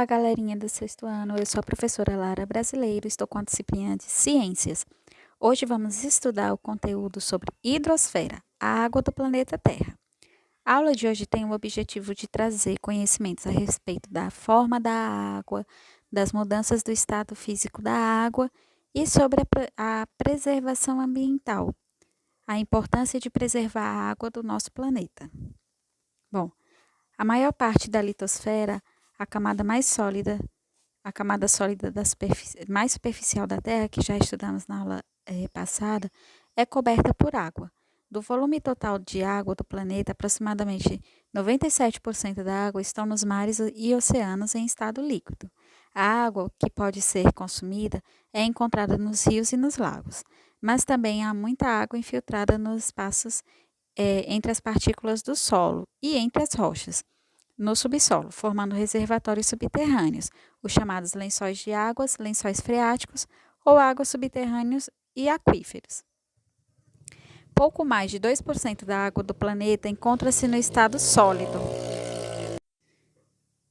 Olá, galerinha do sexto ano. Eu sou a professora Lara Brasileiro, estou com a disciplina de Ciências. Hoje vamos estudar o conteúdo sobre hidrosfera, a água do planeta Terra. A aula de hoje tem o objetivo de trazer conhecimentos a respeito da forma da água, das mudanças do estado físico da água e sobre a preservação ambiental, a importância de preservar a água do nosso planeta. Bom, a maior parte da litosfera, a camada mais sólida, a camada sólida mais superficial da Terra, que já estudamos na aula passada, é coberta por água. Do volume total de água do planeta, aproximadamente 97% da água estão nos mares e oceanos em estado líquido. A água que pode ser consumida é encontrada nos rios e nos lagos, mas também há muita água infiltrada nos espaços entre as partículas do solo e entre as rochas no subsolo, formando reservatórios subterrâneos, os chamados lençóis de águas, lençóis freáticos ou águas subterrâneos e aquíferos. Pouco mais de 2% da água do planeta encontra-se no estado sólido,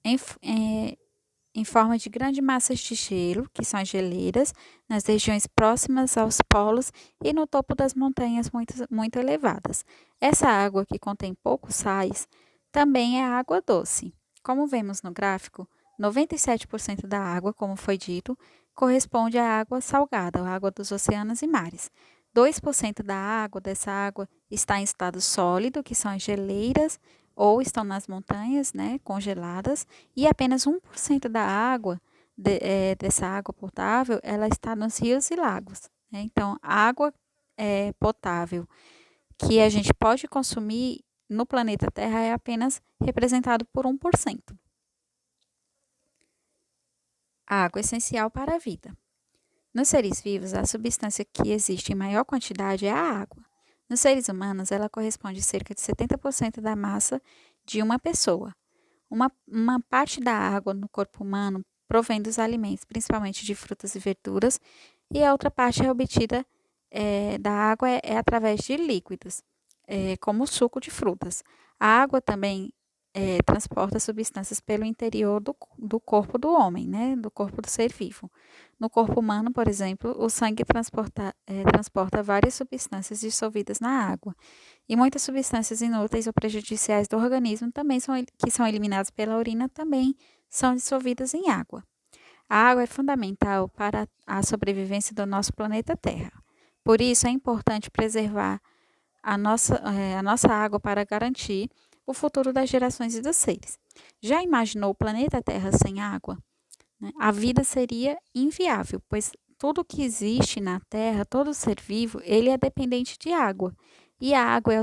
em forma de grandes massas de gelo, que são as geleiras, nas regiões próximas aos polos e no topo das montanhas muito elevadas. Essa água, que contém poucos sais, também é água doce. Como vemos no gráfico, 97% da água, como foi dito, corresponde à água salgada, a água dos oceanos e mares. 2% da água, dessa água, está em estado sólido, que são as geleiras, ou estão nas montanhas, né, congeladas, e apenas 1% da água, dessa água potável, ela está nos rios e lagos, né? Então, a água potável que a gente pode consumir no planeta Terra é apenas representado por 1%. A água é essencial para a vida. Nos seres vivos, a substância que existe em maior quantidade é a água. Nos seres humanos, ela corresponde a cerca de 70% da massa de uma pessoa. Uma parte da água no corpo humano provém dos alimentos, principalmente de frutas e verduras, e a outra parte é obtida da água através de líquidos, como o suco de frutas. A água também transporta substâncias pelo interior do corpo do homem, né, do corpo do ser vivo. No corpo humano, por exemplo, o sangue transporta várias substâncias dissolvidas na água. E muitas substâncias inúteis ou prejudiciais do organismo que são eliminadas pela urina também são dissolvidas em água. A água é fundamental para a sobrevivência do nosso planeta Terra. Por isso, é importante preservar a nossa água para garantir o futuro das gerações e dos seres. Já imaginou o planeta Terra sem água? A vida seria inviável, pois tudo que existe na Terra, todo ser vivo, ele é dependente de água. E a água é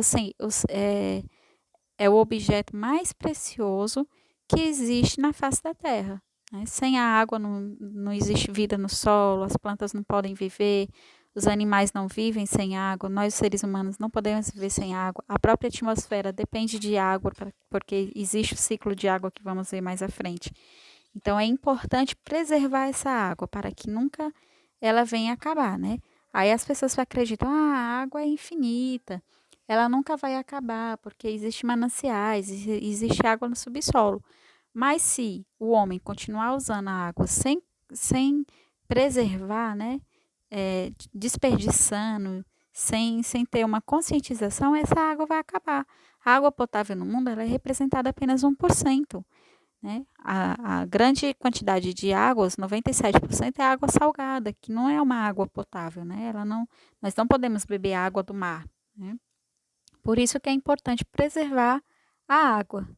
o objeto mais precioso que existe na face da Terra, né? Sem a água não existe vida no solo, as plantas não podem viver, os animais não vivem sem água, nós seres humanos não podemos viver sem água. A própria atmosfera depende de água, porque existe o ciclo de água que vamos ver mais à frente. Então é importante preservar essa água para que nunca ela venha acabar, né? Aí as pessoas acreditam, a água é infinita, ela nunca vai acabar, porque existem mananciais, existe água no subsolo. Mas se o homem continuar usando a água sem preservar, né? Desperdiçando, sem ter uma conscientização, essa água vai acabar. A água potável no mundo ela é representada apenas 1%. Né? A grande quantidade de águas, 97%, é água salgada, que não é uma água potável, né? Nós não podemos beber água do mar, né? Por isso que é importante preservar a água.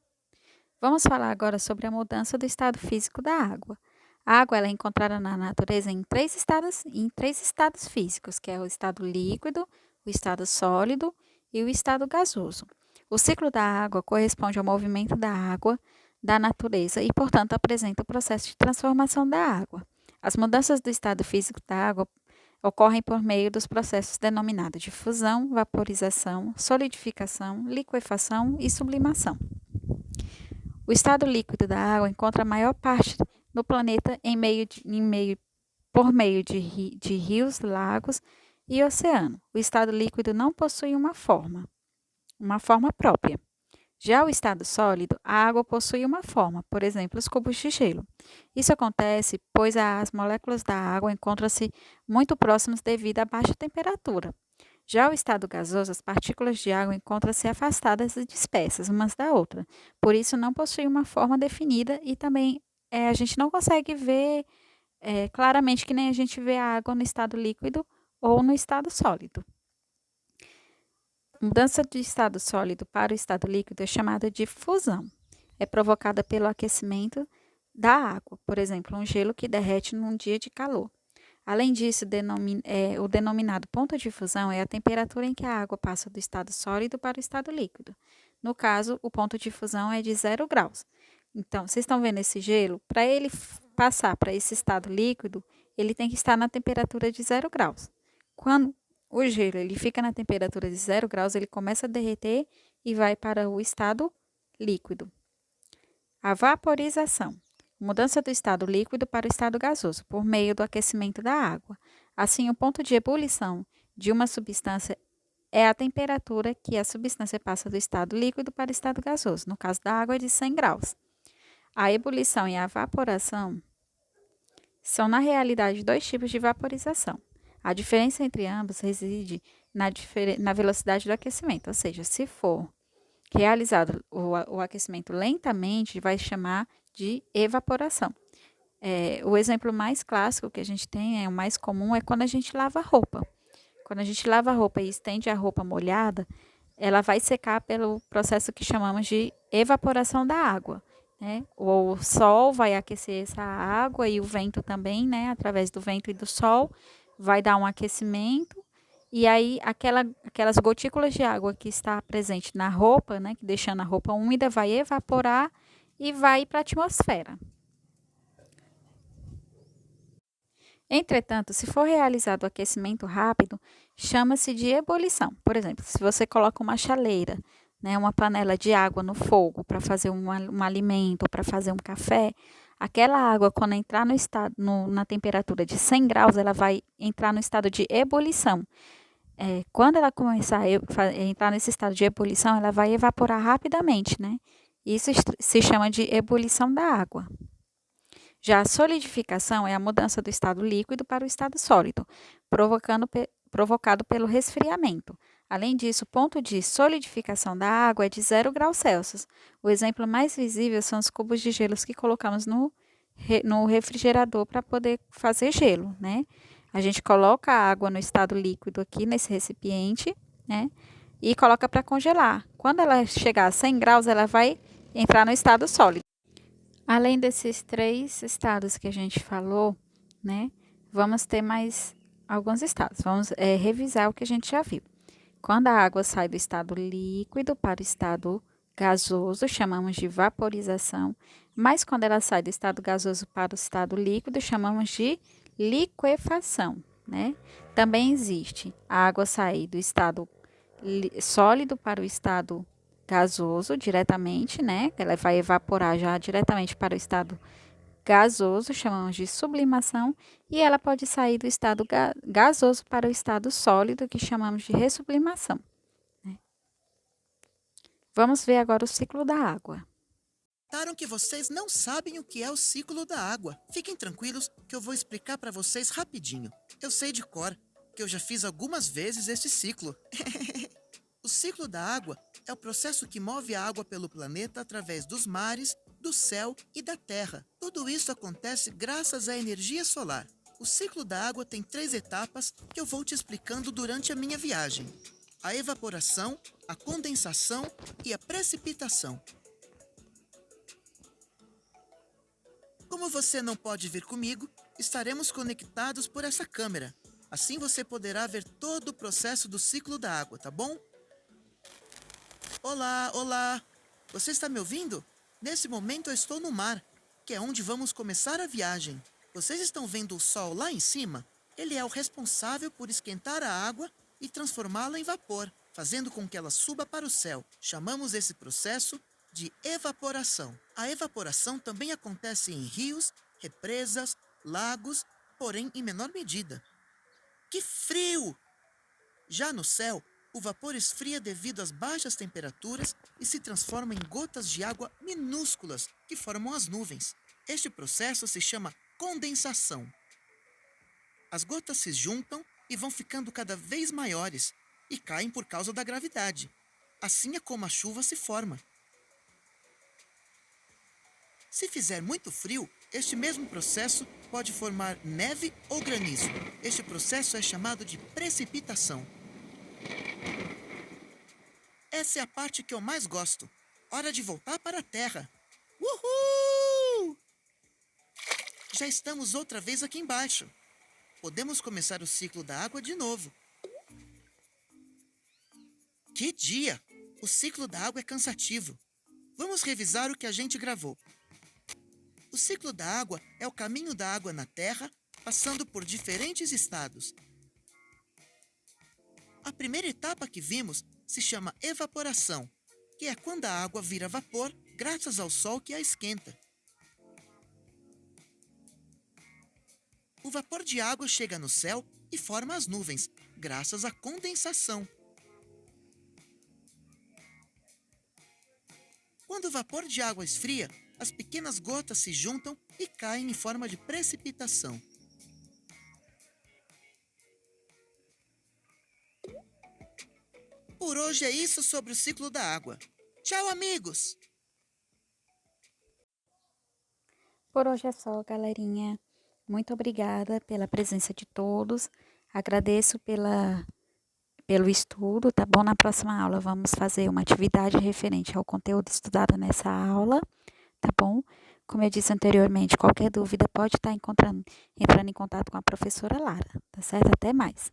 Vamos falar agora sobre a mudança do estado físico da água. A água ela é encontrada na natureza em três estados físicos, que é o estado líquido, o estado sólido e o estado gasoso. O ciclo da água corresponde ao movimento da água da natureza e, portanto, apresenta o processo de transformação da água. As mudanças do estado físico da água ocorrem por meio dos processos denominados de fusão, vaporização, solidificação, liquefação e sublimação. O estado líquido da água encontra a maior parte no planeta por meio de rios, lagos e oceano. O estado líquido não possui uma forma própria. Já o estado sólido, a água possui uma forma, por exemplo, os cubos de gelo. Isso acontece pois as moléculas da água encontram-se muito próximas devido à baixa temperatura. Já o estado gasoso, as partículas de água encontram-se afastadas e dispersas umas da outra. Por isso, não possui uma forma definida e também a gente não consegue ver claramente que nem a gente vê a água no estado líquido ou no estado sólido. Mudança de estado sólido para o estado líquido é chamada de fusão. É provocada pelo aquecimento da água, por exemplo, um gelo que derrete num dia de calor. Além disso, o denominado ponto de fusão é a temperatura em que a água passa do estado sólido para o estado líquido. No caso, o ponto de fusão é de 0 graus. Então, vocês estão vendo esse gelo? Para ele passar para esse estado líquido, ele tem que estar na temperatura de 0 graus. Quando o gelo ele fica na temperatura de 0 graus, ele começa a derreter e vai para o estado líquido. A vaporização. Mudança do estado líquido para o estado gasoso, por meio do aquecimento da água. Assim, o ponto de ebulição de uma substância é a temperatura que a substância passa do estado líquido para o estado gasoso. No caso da água, é de 100 graus. A ebulição e a evaporação são, na realidade, dois tipos de vaporização. A diferença entre ambos reside na velocidade do aquecimento, ou seja, se for realizado o aquecimento lentamente, vai chamar de evaporação. O exemplo mais clássico que a gente tem, o mais comum, é quando a gente lava roupa. Quando a gente lava a roupa e estende a roupa molhada, ela vai secar pelo processo que chamamos de evaporação da água. Né? O sol vai aquecer essa água e o vento também, né? Através do vento e do sol, vai dar um aquecimento. E aí, aquelas gotículas de água que está presente na roupa, né? Que deixando a roupa úmida, vai evaporar e vai para a atmosfera. Entretanto, se for realizado o aquecimento rápido, chama-se de ebulição. Por exemplo, se você coloca uma chaleira, né, uma panela de água no fogo para fazer um alimento ou para fazer um café, aquela água, quando entrar na temperatura de 100 graus, ela vai entrar no estado de ebulição. Quando ela começar a entrar nesse estado de ebulição, ela vai evaporar rapidamente, né? Isso se chama de ebulição da água. Já a solidificação é a mudança do estado líquido para o estado sólido, provocado pelo resfriamento. Além disso, o ponto de solidificação da água é de 0 graus Celsius. O exemplo mais visível são os cubos de gelo que colocamos no refrigerador para poder fazer gelo, né? A gente coloca a água no estado líquido aqui nesse recipiente, né? E coloca para congelar. Quando ela chegar a 100 graus, ela vai entrar no estado sólido. Além desses 3 estados que a gente falou, né? Vamos ter mais alguns estados. Vamos revisar o que a gente já viu. Quando a água sai do estado líquido para o estado gasoso, chamamos de vaporização. Mas quando ela sai do estado gasoso para o estado líquido, chamamos de liquefação, né? Também existe a água sair do estado sólido para o estado gasoso diretamente, né? Ela vai evaporar já diretamente para o estado gasoso, chamamos de sublimação, e ela pode sair do estado gasoso para o estado sólido, que chamamos de ressublimação. Né? Vamos ver agora o ciclo da água. Notaram que vocês não sabem o que é o ciclo da água. Fiquem tranquilos que eu vou explicar para vocês rapidinho. Eu sei de cor, que eu já fiz algumas vezes esse ciclo. O ciclo da água é o processo que move a água pelo planeta através dos mares, do céu e da terra. Tudo isso acontece graças à energia solar. O ciclo da água tem 3 etapas que eu vou te explicando durante a minha viagem: a evaporação, a condensação e a precipitação. Como você não pode vir comigo, estaremos conectados por essa câmera. Assim você poderá ver todo o processo do ciclo da água, tá bom? Olá, olá! Você está me ouvindo? Nesse momento eu estou no mar, que é onde vamos começar a viagem. Vocês estão vendo o sol lá em cima? Ele é o responsável por esquentar a água e transformá-la em vapor, fazendo com que ela suba para o céu. Chamamos esse processo de evaporação. A evaporação também acontece em rios, represas, lagos, porém em menor medida. Que frio! Já no céu, O vapor esfria devido às baixas temperaturas e se transforma em gotas de água minúsculas que formam as nuvens. Este processo se chama condensação. As gotas se juntam e vão ficando cada vez maiores e caem por causa da gravidade. Assim é como a chuva se forma. Se fizer muito frio, este mesmo processo pode formar neve ou granizo. Este processo é chamado de precipitação. Essa é a parte que eu mais gosto. Hora de voltar para a Terra. Uhul! Já estamos outra vez aqui embaixo. Podemos começar o ciclo da água de novo. Que dia! O ciclo da água é cansativo. Vamos revisar o que a gente gravou. O ciclo da água é o caminho da água na Terra, passando por diferentes estados. A primeira etapa que vimos se chama evaporação, que é quando a água vira vapor graças ao sol que a esquenta. O vapor de água chega no céu e forma as nuvens, graças à condensação. Quando o vapor de água esfria, as pequenas gotas se juntam e caem em forma de precipitação. Por hoje é isso sobre o ciclo da água. Tchau, amigos! Por hoje é só, galerinha. Muito obrigada pela presença de todos. Agradeço pelo estudo, tá bom? Na próxima aula vamos fazer uma atividade referente ao conteúdo estudado nessa aula, tá bom? Como eu disse anteriormente, qualquer dúvida pode estar entrando em contato com a professora Lara, tá certo? Até mais.